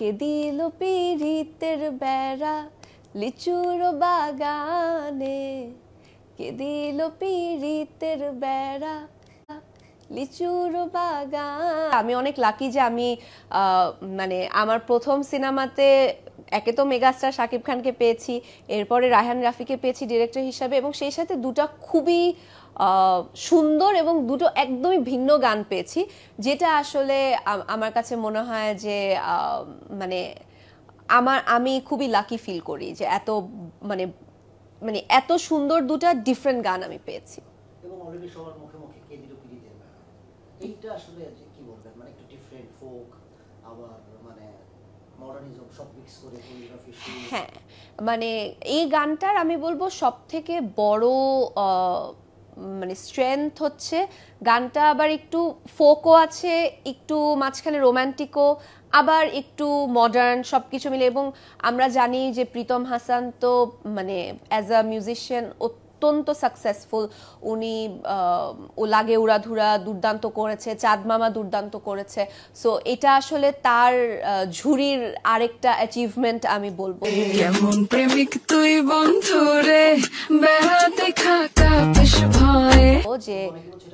কে দিল পিরিতের বেড়া লিচুর বাগানে, কে দিল পিরিতের বেড়া লিচুর বাগান। আমি অনেক লাকি যে আমি মানে আমার প্রথম সিনেমাতে একে তো মেগাস্টার শাকিব খানকে পেয়েছি, এরপরে রায়হান রাফিকে পেয়েছি ডিরেক্টর হিসাবে, এবং সেই সাথে দুটো খুবই সুন্দর এবং দুটো একদমই ভিন্ন গান পেয়েছি, যেটা আসলে আমার কাছে মনে হয় যে মানে আমি খুবই লাকি ফিল করি যে এত মানে মানে এত সুন্দর দুটো ডিফারেন্ট গান আমি পেয়েছি। এবং অলরেডি সবার মুখে মুখে কে দিল পিরিতের বেড়া, এইটা আসলে কি বলবেন, মানে একটু ডিফারেন্ট ফোক আবার মানে মডার্নিজম সব মিক্স করে কোরিওগ্রাফি। হ্যাঁ, মানে এই গানটার আমি বলবো সব থেকে বড় মানে স্ট্রেংথ হচ্ছে গানটা আবার একটু ফোকও আছে, একটু মাঝখানে রোমান্টিকও, আবার একটু মডার্ন, সবকিছু মিলে। এবং আমরা জানি যে প্রীতম হাসান তো মানে অ্যাজ আ মিউজিশিয়ান অত্যন্ত সাকসেসফুল। উনি ও লাগে উড়াধুরা দুর্দান্ত করেছে, চাঁদ মামা দুর্দান্ত করেছে। সো এটা আসলে তার ঝুরির আরেকটা অ্যাচিভমেন্ট আমি বলবো। কেমন প্রেমিক তুই বন্ধু রে, বেড়াতে খাকা পেশ ভয়ে যে